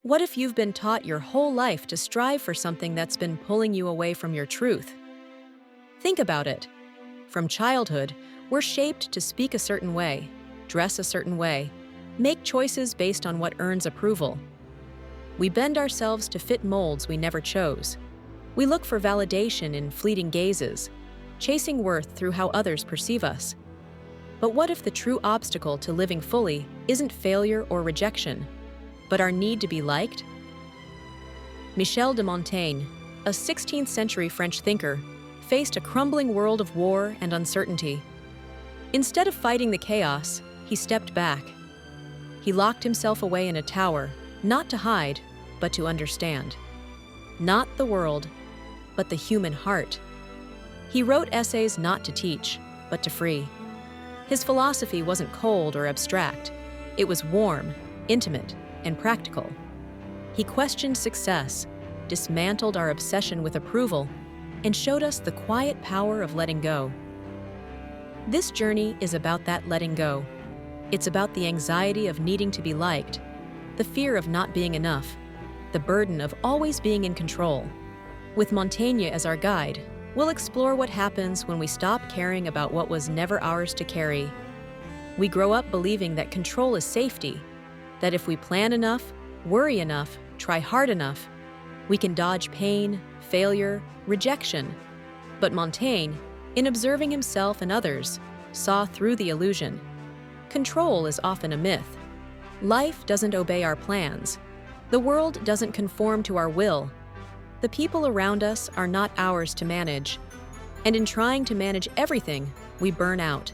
What if you've been taught your whole life to strive for something that's been pulling you away from your truth? Think about it. From childhood, we're shaped to speak a certain way, dress a certain way, make choices based on what earns approval. We bend ourselves to fit molds we never chose. We look for validation in fleeting gazes, chasing worth through how others perceive us. But what if the true obstacle to living fully isn't failure or rejection, but our need to be liked? Michel de Montaigne, a 16th century French thinker, faced a crumbling world of war and uncertainty. Instead of fighting the chaos, he stepped back. He locked himself away in a tower, not to hide, but to understand. Not the world, but the human heart. He wrote essays not to teach, but to free. His philosophy wasn't cold or abstract. It was warm, intimate, and practical. He questioned success, dismantled our obsession with approval, and showed us the quiet power of letting go. This journey is about that letting go. It's about the anxiety of needing to be liked, the fear of not being enough, the burden of always being in control. With Montaigne as our guide, we'll explore what happens when we stop caring about what was never ours to carry. We grow up believing that control is safety, that if we plan enough, worry enough, try hard enough, we can dodge pain, failure, rejection. But Montaigne, in observing himself and others, saw through the illusion. Control is often a myth. Life doesn't obey our plans. The world doesn't conform to our will. The people around us are not ours to manage. And in trying to manage everything, we burn out.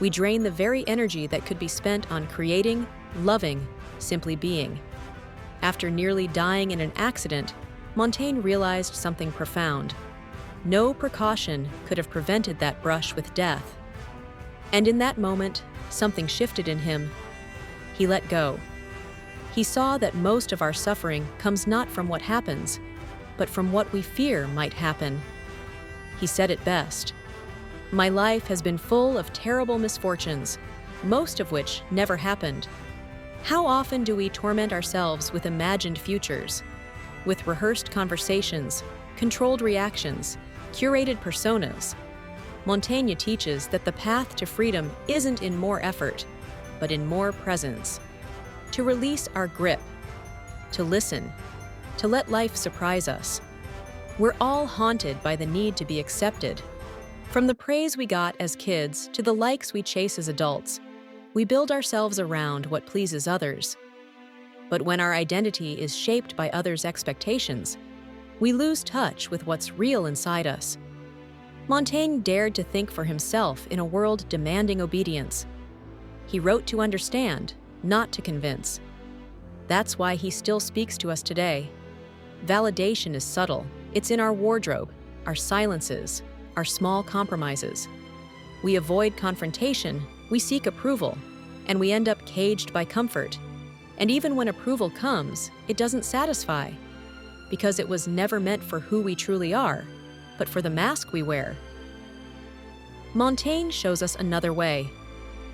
We drain the very energy that could be spent on creating, loving, simply being. After nearly dying in an accident, Montaigne realized something profound. No precaution could have prevented that brush with death. And in that moment, something shifted in him. He let go. He saw that most of our suffering comes not from what happens, but from what we fear might happen. He said it best. "My life has been full of terrible misfortunes, most of which never happened. How often do we torment ourselves with imagined futures, with rehearsed conversations, controlled reactions, curated personas?" Montaigne teaches that the path to freedom isn't in more effort, but in more presence. To release our grip, to listen, to let life surprise us. We're all haunted by the need to be accepted. From the praise we got as kids to the likes we chase as adults, we build ourselves around what pleases others. But when our identity is shaped by others' expectations, we lose touch with what's real inside us. Montaigne dared to think for himself in a world demanding obedience. He wrote to understand, not to convince. That's why he still speaks to us today. Validation is subtle. It's in our wardrobe, our silences, our small compromises. We avoid confrontation, we seek approval, and we end up caged by comfort. And even when approval comes, it doesn't satisfy, because it was never meant for who we truly are, but for the mask we wear. Montaigne shows us another way.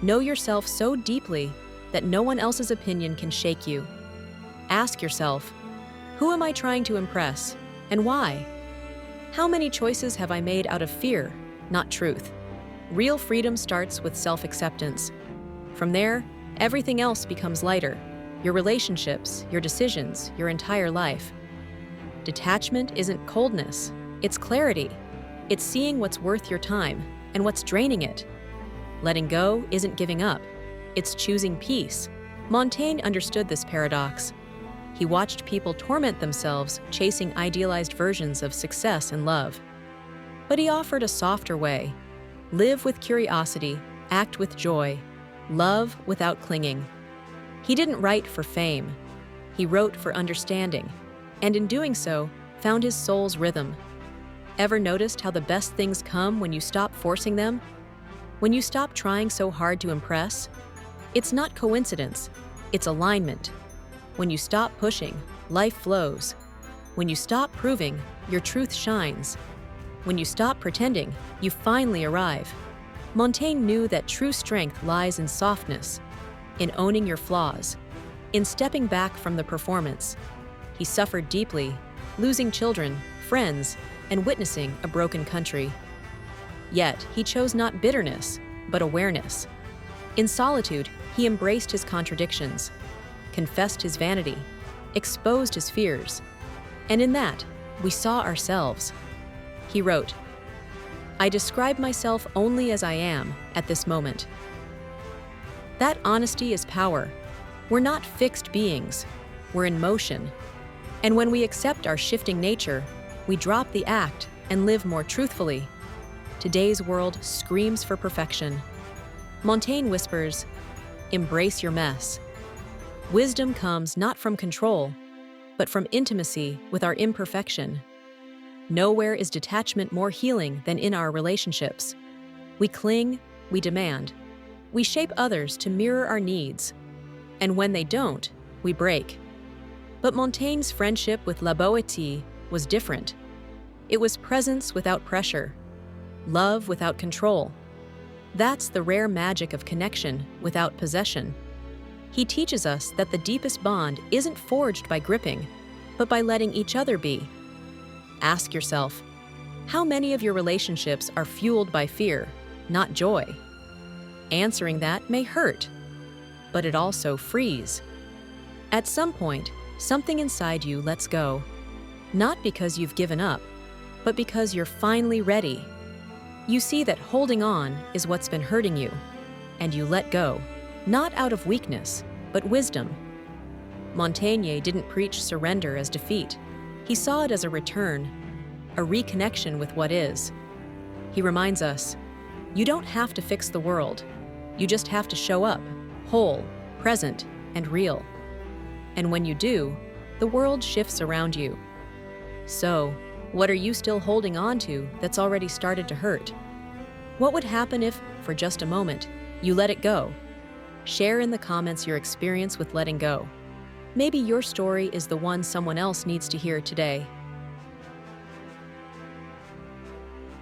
Know yourself so deeply that no one else's opinion can shake you. Ask yourself, who am I trying to impress, and why? How many choices have I made out of fear, not truth? Real freedom starts with self-acceptance. From there, everything else becomes lighter. Your relationships, your decisions, your entire life. Detachment isn't coldness, it's clarity. It's seeing what's worth your time and what's draining it. Letting go isn't giving up, it's choosing peace. Montaigne understood this paradox. He watched people torment themselves chasing idealized versions of success and love. But he offered a softer way. Live with curiosity, act with joy, love without clinging. He didn't write for fame. He wrote for understanding, and in doing so, found his soul's rhythm. Ever noticed how the best things come when you stop forcing them? When you stop trying so hard to impress? It's not coincidence, it's alignment. When you stop pushing, life flows. When you stop proving, your truth shines. When you stop pretending, you finally arrive. Montaigne knew that true strength lies in softness, in owning your flaws, In stepping back from the performance, he suffered deeply, losing children, friends, and witnessing a broken country. Yet, he chose not bitterness, but awareness. In solitude, he embraced his contradictions, confessed his vanity, exposed his fears, and in that, we saw ourselves. He wrote, "I describe myself only as I am at this moment." That honesty is power. We're not fixed beings, we're in motion. And when we accept our shifting nature, we drop the act and live more truthfully. Today's world screams for perfection. Montaigne whispers, "Embrace your mess." Wisdom comes not from control, but from intimacy with our imperfection. Nowhere is detachment more healing than in our relationships. We cling, we demand, we shape others to mirror our needs, and when they don't, we break. But Montaigne's friendship with La Boétie was different. It was presence without pressure, love without control. That's the rare magic of connection without possession. He teaches us that the deepest bond isn't forged by gripping, but by letting each other be. Ask yourself, how many of your relationships are fueled by fear, not joy? Answering that may hurt, but it also frees. At some point, something inside you lets go, not because you've given up, but because you're finally ready. You see that holding on is what's been hurting you, and you let go, not out of weakness, but wisdom. Montaigne didn't preach surrender as defeat. He saw it as a return, a reconnection with what is. He reminds us, you don't have to fix the world. You just have to show up, whole, present, and real. And when you do, the world shifts around you. So, what are you still holding on to that's already started to hurt? What would happen if, for just a moment, you let it go? Share in the comments your experience with letting go. Maybe your story is the one someone else needs to hear today.